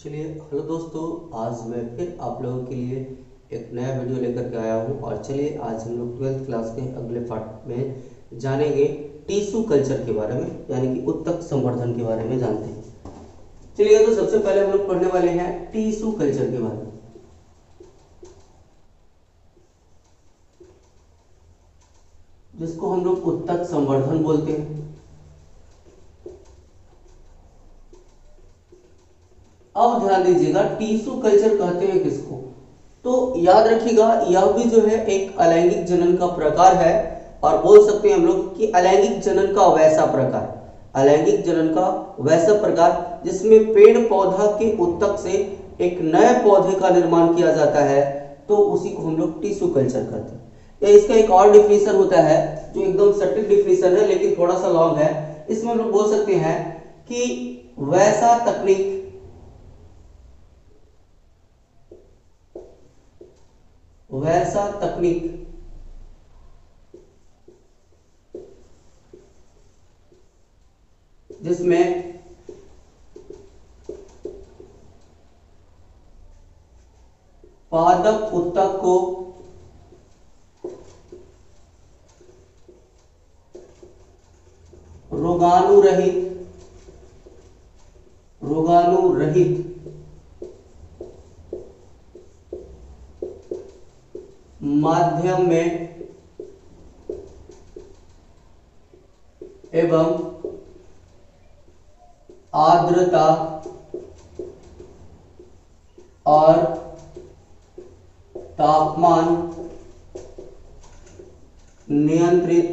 चलिए हेलो दोस्तों, आज मैं फिर आप लोगों के लिए एक नया वीडियो लेकर के आया हूँ। और चलिए आज हम लोग 12th क्लास के अगले पार्ट में जानेंगे टिश्यू कल्चर के बारे में, यानी कि उत्तक संवर्धन के बारे में जानते हैं। चलिए तो सबसे पहले हम लोग पढ़ने वाले हैं टिश्यू कल्चर के बारे में, जिसको हम लोग उत्तक संवर्धन बोलते हैं। अब ध्यान दीजिएगा, टिश्यू कल्चर कहते हैं किसको, तो याद रखिएगा यह भी जो है एक अलैंगिक जनन का प्रकार है। और बोल सकते हैं हम लोग कि अलैंगिक जनन का वैसा प्रकार, अलैंगिक जनन का वैसा प्रकार जिसमें पेड़ पौधा के उत्तक से एक नए पौधे का निर्माण किया जाता है, तो उसी को हम लोग टिश्यू कल्चर कहते हैं। या इसका एक और डिफिनेशन होता है जो एकदम सटीक डिफिनेशन है लेकिन थोड़ा सा लॉन्ग है। इसमें हम लोग बोल सकते हैं कि वैसा तकनीक जिसमें पादप उत्तक को रोगाणु रहित माध्यम में एवं आर्द्रता और तापमान नियंत्रित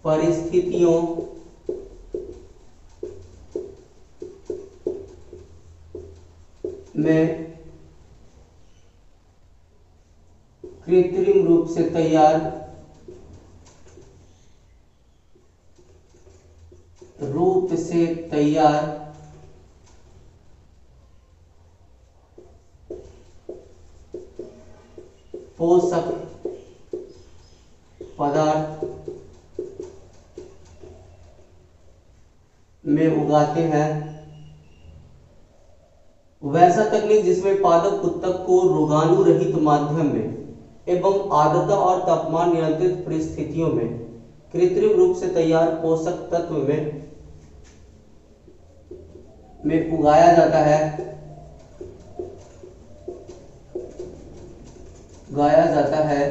परिस्थितियों में कृत्रिम रूप से तैयार पोषक पदार्थ में उगाते हैं। वैसा तकनीक जिसमें पादप उत्तक को रोगाणु रहित माध्यम में एवं आर्द्रता और तापमान नियंत्रित परिस्थितियों में कृत्रिम रूप से तैयार पोषक तत्व में उगाया जाता है,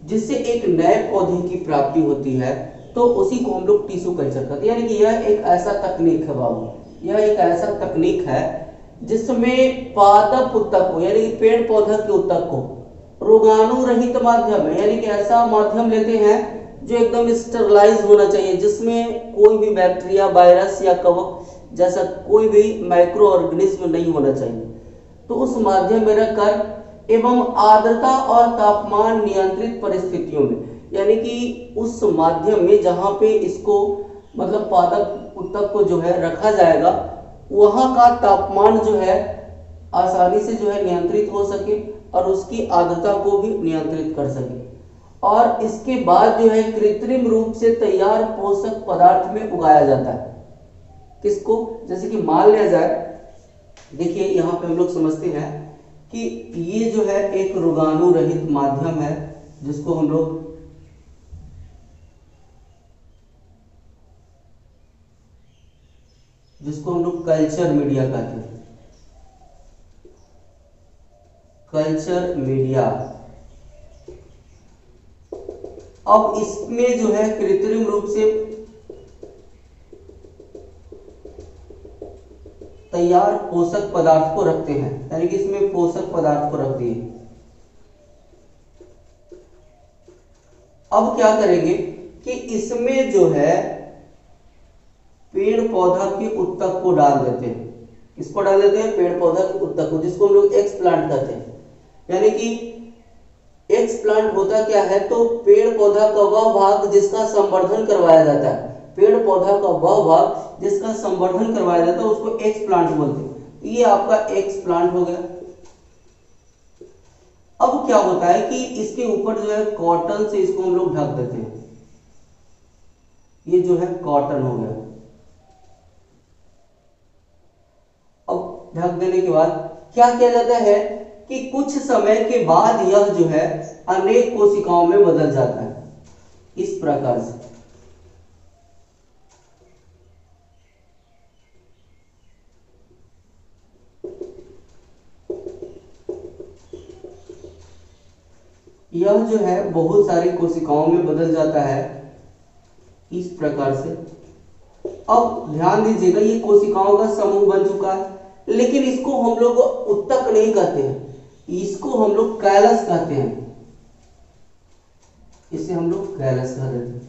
जिससे एक नए पौधे की प्राप्ति होती है, तो उसी को हम लोग टिश्यू कल्चर कहते हैं। यानी कि यह एक ऐसा तकनीक है बाबू, यह एक ऐसा तकनीक है जिसमें पादप उत्तक को, यानी कि पेड़ पौधा के उत्तक को रोगाणु रहित माध्यम है, यानी कि ऐसा माध्यम लेते हैं जो एकदम स्टरलाइज होना चाहिए, जिसमें कोई भी बैक्टीरिया, वायरस या कवक जैसा कोई भी माइक्रो ऑर्गेनिज्म नहीं होना चाहिए। तो उस माध्यम में रखकर एवं आर्द्रता और तापमान नियंत्रित परिस्थितियों में, यानी कि उस माध्यम में जहां पे इसको मतलब पादप उत्तक को जो है रखा जाएगा, वहां का तापमान जो है आसानी से जो है नियंत्रित हो सके और उसकी आर्द्रता को भी नियंत्रित कर सके। और इसके बाद जो है कृत्रिम रूप से तैयार पोषक पदार्थ में उगाया जाता है। किसको, जैसे कि मान लिया जाए, देखिए यहां पे हम लोग समझते हैं कि ये जो है एक रोगाणु रहित माध्यम है, जिसको हम लोग कल्चर मीडिया कहते हैं। Culture media. अब इसमें जो है कृत्रिम रूप से तैयार पोषक पदार्थ को रखते हैं, यानी कि इसमें पोषक पदार्थ को रख दिए। अब क्या करेंगे कि इसमें जो है पेड़ पौधा के उत्तक को डाल देते हैं। किसको डाल देते हैं? पेड़ पौधा के उत्तक को, जिसको हम लोग एक्स प्लांट कहते हैं। यानी कि एक्स प्लांट होता क्या है, तो पेड़ पौधा का वह भाग जिसका संवर्धन करवाया जाता है, पेड़ पौधा का वह भाग जिसका संवर्धन करवाया जाता है, उसको एक्स प्लांट बोलते हैं। ये आपका एक्स प्लांट हो गया। अब क्या होता है कि इसके ऊपर जो है कॉटन से इसको हम लोग ढक देते हैं। ये जो है कॉटन हो गया। ढक देने के बाद क्या किया जाता है कि कुछ समय के बाद यह जो है अनेक कोशिकाओं में बदल जाता है इस प्रकार से। यह जो है बहुत सारी कोशिकाओं में बदल जाता है इस प्रकार से। अब ध्यान दीजिएगा, ये कोशिकाओं का समूह बन चुका है, लेकिन इसको हम लोग उत्तक नहीं कहते हैं, इसको हम लोग कैलस कहते हैं, इसे हम लोग कैलस कह देते हैं।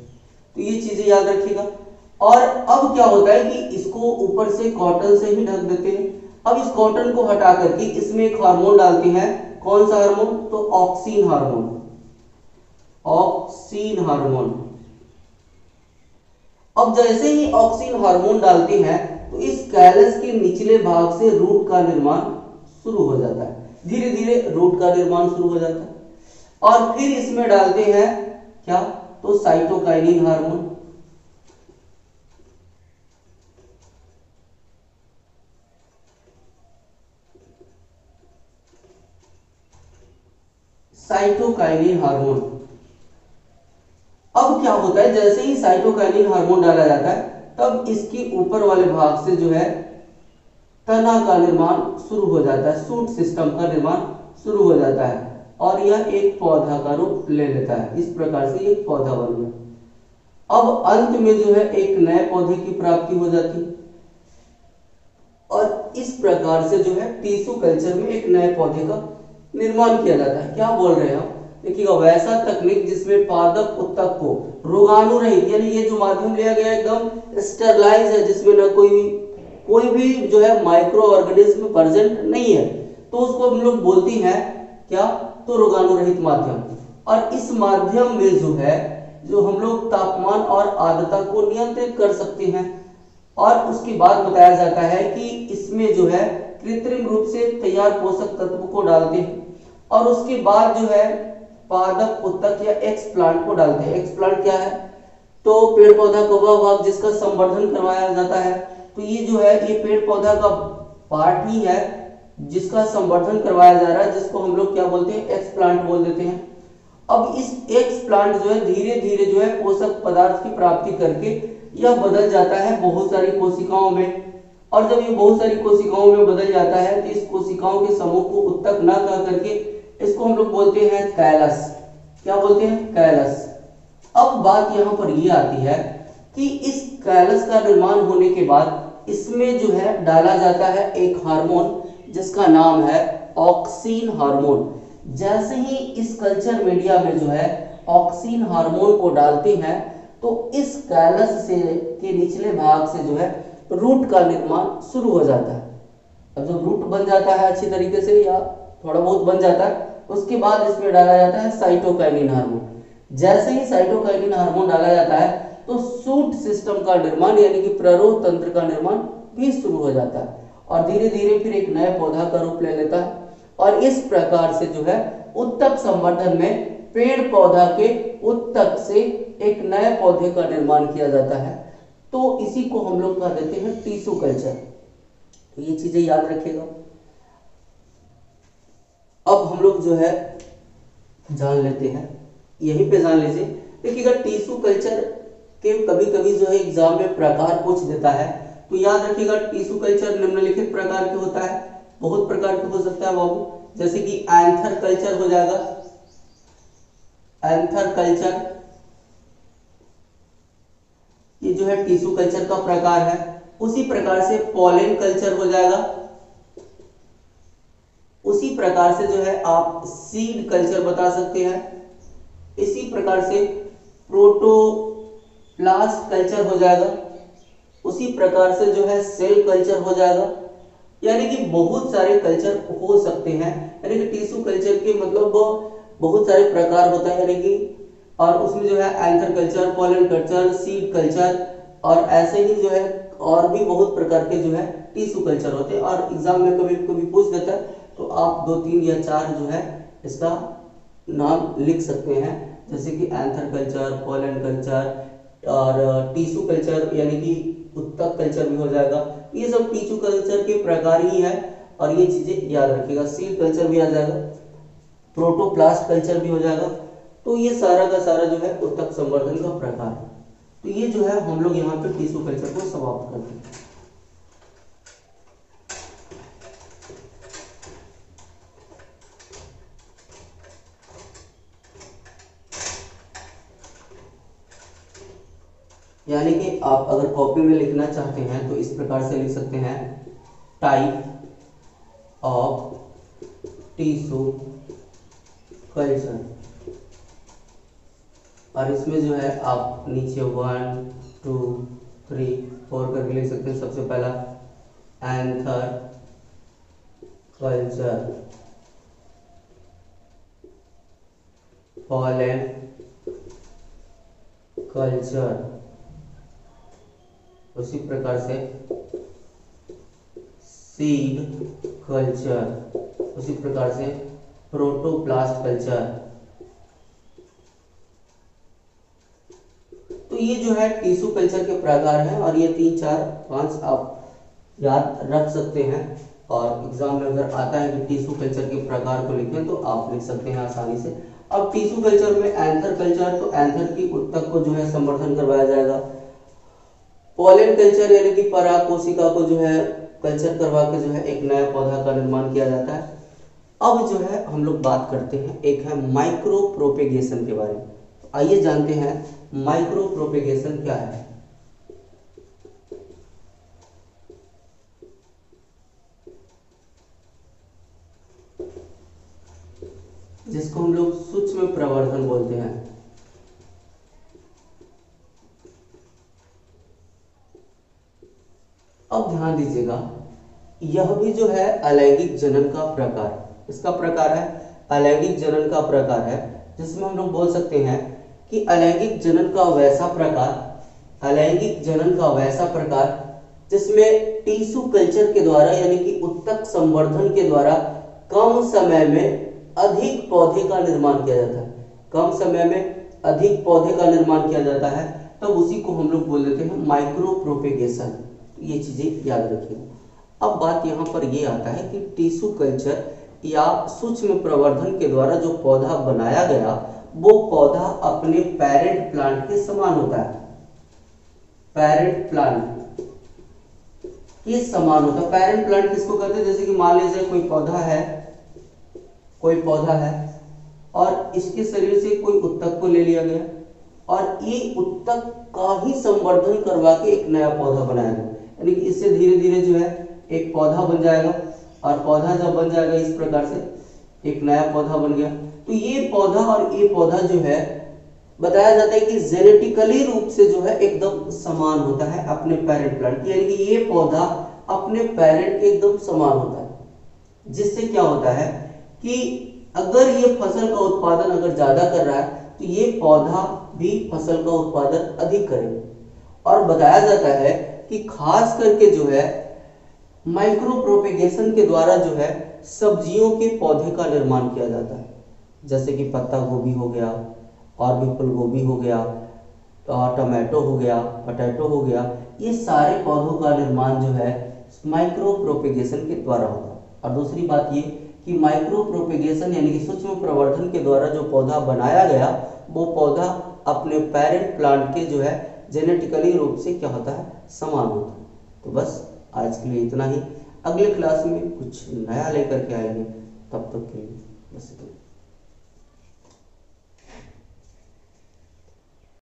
तो ये चीजें याद रखिएगा। और अब क्या होता है कि इसको ऊपर से कॉटन से ही ढक देते हैं। अब इस कॉटन को हटा करके इसमें एक हार्मोन डालते हैं। कौन सा हार्मोन? तो ऑक्सीन हार्मोन, ऑक्सीन हार्मोन। अब जैसे ही ऑक्सीन हार्मोन डालते हैं तो इस कैलस के निचले भाग से रूट का निर्माण शुरू हो जाता है, धीरे धीरे रूट का निर्माण शुरू हो जाता है। और फिर इसमें डालते हैं क्या? तो साइटोकाइनिन हार्मोन। Cytokinin hormone. अब क्या होता है, जैसे ही साइटोकाइनिन हार्मोन डाला जाता है तब इसके ऊपर वाले भाग से जो है तना का निर्माण शुरू हो जाता है, शूट सिस्टम का निर्माण शुरू हो जाता है और यह एक पौधा का रूप ले लेता है। इस प्रकार से एक पौधा बन गया। अब अंत में जो है एक नए पौधे की प्राप्ति हो जाती है और इस प्रकार से जो है टिश्यू कल्चर में एक नए पौधे का निर्माण किया जाता है। क्या बोल रहे हैं हम? देखिएगा, वैसा तकनीक जिसमें पादप उत्तक को रोगाणु रहित, यानी ये जो माध्यम लिया गया एकदम स्टरलाइज है, जिसमें न कोई भी जो है माइक्रो ऑर्गेनिज्म प्रेजेंट नहीं है, तो उसको हम लोग बोलते हैं क्या? तो रोगाणु रहित माध्यम। और इस माध्यम में जो है जो हम लोग तापमान और आर्द्रता को नियंत्रित कर सकते हैं। और उसके बाद बताया जाता है कि इसमें जो है कृत्रिम रूप से तैयार पोषक तत्व को डालते हैं और उसके बाद जो है पादप उत्तक या एक्सप्लांट को डालते हैं। एक्सप्लांट क्या है? तो पेड़ पौधा का वह भाग जिसका संवर्धन करवाया जाता है। तो ये जो है ये पेड़ पौधा का पार्ट ही है जिसका संवर्धन करवाया जा रहा है, जिसको हम लोग क्या बोलते हैं? एक्सप्लांट बोल देते हैं। अब इस एक्सप्लांट जो है धीरे धीरे जो है पोषक पदार्थ की प्राप्ति करके यह बदल जाता है बहुत सारी कोशिकाओं में। और जब ये बहुत सारी कोशिकाओं में बदल जाता है तो इस कोशिकाओं के समूह को उत्तक न कह करके इसको हम लोग बोलते हैं कैलस। क्या बोलते हैं? कैलस। अब बात यहाँ पर ये आती है कि इस कैलस का निर्माण होने के बाद इसमें जो है डाला जाता है एक हार्मोन जिसका नाम है ऑक्सीन हार्मोन। जैसे ही इस कल्चर मीडिया में जो है ऑक्सीन हार्मोन को डालते हैं तो इस कैलस से के निचले भाग से जो है रूट का निर्माण शुरू हो जाता है। अब जब रूट बन जाता है अच्छी तरीके से या थोड़ा बहुत बन जाता है, उसके बाद इसमें डाला जाता है साइटोकाइनिन हार्मोन। जैसे ही साइटोकाइनिन हार्मोन डाला जाता है तो शूट सिस्टम का निर्माण यानी कि प्ररोह तंत्र का निर्माण भी शुरू हो जाता है और धीरे धीरे फिर एक नए पौधा का रूप ले लेता है। और इस प्रकार से जो है उत्तक संवर्धन में पेड़ पौधा के उत्तक से एक नए पौधे का निर्माण किया जाता है। तो इसी को हम लोग कह देते हैं टिश्यू कल्चर। तो ये चीजें याद रखिएगा। अब हम लोग जो है जान लेते हैं, यहीं पे जान लीजिए। देखिएगा, टिश्यू कल्चर के कभी कभी जो है एग्जाम में प्रकार पूछ देता है, तो याद रखिएगा टिश्यू कल्चर निम्नलिखित प्रकार के होता है। बहुत प्रकार के हो सकता है बाबू, जैसे कि एंथर कल्चर हो जाएगा, एंथर कल्चर ये जो है टिश्यू कल्चर का प्रकार है। उसी प्रकार से पॉलन कल्चर हो जाएगा। उसी प्रकार से जो है आप सीड कल्चर बता सकते हैं। इसी प्रकार से प्रोटोप्लास्ट कल्चर हो जाएगा। उसी प्रकार से जो है सेल कल्चर हो जाएगा। यानी कि बहुत सारे कल्चर हो सकते हैं। यानी कि टिश्यू कल्चर के मतलब बहुत सारे प्रकार होता है, यानी कि और उसमें जो है anchor culture, pollen culture, seed culture और ऐसे ही जो है और भी बहुत प्रकार के जो है टिश्यू कल्चर होते हैं। और एग्जाम में कभी कभी पूछ देता है तो आप 2, 3 या 4 जो है इसका नाम लिख सकते हैं, जैसे कि एंथर कल्चर, पॉलन कल्चर और टिश्यू कल्चर यानी कि उत्तक कल्चर भी हो जाएगा। ये सब टिश्यू कल्चर के प्रकार ही है और ये चीजें याद रखिएगा। सेल कल्चर भी आ जाएगा, प्रोटोप्लास्ट कल्चर भी हो जाएगा। तो ये सारा का सारा जो है उत्तक संवर्धन का प्रकार है। तो ये जो है हम लोग यहाँ पे टिश्यू कल्चर को समाप्त करते हैं। यानी कि आप अगर कॉपी में लिखना चाहते हैं तो इस प्रकार से लिख सकते हैं, टाइप ऑफ टिश्यू कल्चर। और इसमें जो है आप नीचे 1 2 3 4 करके लिख सकते हैं। सबसे पहला एंथर कल्चर, पॉलन कल्चर, उसी प्रकार से सीड कल्चर, उसी प्रकार से प्रोटोप्लास्ट कल्चर। तो ये जो है टिश्यू कल्चर के प्रकार हैं और ये 3 4 5 आप याद रख सकते हैं। और एग्जाम में अगर आता है कि टिश्यू कल्चर के प्रकार को लिखें तो आप लिख सकते हैं आसानी से। अब टिश्यू कल्चर में एंथर कल्चर, तो एंथर की उत्तक को जो है संवर्धन करवाया जाएगा। पॉलन कल्चर यानी कि पराग कोशिका को जो है कल्चर करवा के जो है एक नया पौधा का निर्माण किया जाता है। अब जो है हम लोग बात करते हैं, एक है माइक्रो प्रोपेगेशन के बारे में। तो आइए जानते हैं माइक्रो प्रोपेगेशन क्या है। जिसको हम लोग सूक्ष्म प्रवर्धन बोलते हैं। अब ध्यान दीजिएगा, यह भी जो है अलैंगिक जनन का प्रकार, इसका प्रकार है अलैंगिक जनन का प्रकार है, जिसमें हम लोग बोल सकते हैं कि अलैंगिक जनन का वैसा प्रकार, अलैंगिक जनन का वैसा प्रकार जिसमें टिश्यू कल्चर के द्वारा यानी कि उत्तक संवर्धन के द्वारा कम समय में अधिक पौधे का निर्माण किया जाता है। कम समय में अधिक पौधे का निर्माण किया जाता है, तब उसी को हम लोग बोल देते हैं माइक्रो प्रोपेगेशन। ये चीजें याद रखिएगा। अब बात यहाँ पर ये आता है कि टिश्यू कल्चर या सूक्ष्म प्रवर्धन के द्वारा जो पौधा बनाया गया वो पौधा अपने पेरेंट प्लांट के समान होता है। पेरेंट प्लांट के समान होता है। पेरेंट प्लांट किसको कहते हैं? जैसे कि मान लीजिए कोई पौधा है और इसके शरीर से कोई उत्तक को ले लिया गया और ये उत्तक का ही संवर्धन करवा के एक नया पौधा बनाया गया। यानी कि इससे धीरे धीरे जो है एक पौधा बन जाएगा और पौधा जब बन जाएगा इस प्रकार से एक नया पौधा बन गया। तो ये पौधा और ये पौधा जो है बताया जाता है कि जेनेटिकली रूप से जो है एकदम समान होता है अपने पेरेंट प्लांट, यानी कि ये पौधा अपने पेरेंट के एकदम समान होता है। जिससे क्या होता है कि अगर ये फसल का उत्पादन अगर ज्यादा कर रहा है तो ये पौधा भी फसल का उत्पादन अधिक करेगा। और बताया जाता है कि खास करके जो है माइक्रो प्रोपेगेशन के द्वारा जो है सब्जियों के पौधे का निर्माण किया जाता है। जैसे कि पत्ता गोभी हो गया और भी फूल गोभी हो गया, टमाटो हो गया, पोटैटो हो गया, ये सारे पौधों का निर्माण जो है माइक्रो प्रोपेगेशन के द्वारा होता है। और दूसरी बात ये कि माइक्रो प्रोपेगेशन यानी कि सूक्ष्म प्रवर्धन के द्वारा जो पौधा बनाया गया वो पौधा अपने पेरेंट प्लांट के जो है जेनेटिकली रूप से क्या होता है, समान होता है। तो बस आज के लिए इतना ही। अगले क्लास में कुछ नया लेकर के आएंगे, तब तक के लिए बस इतना।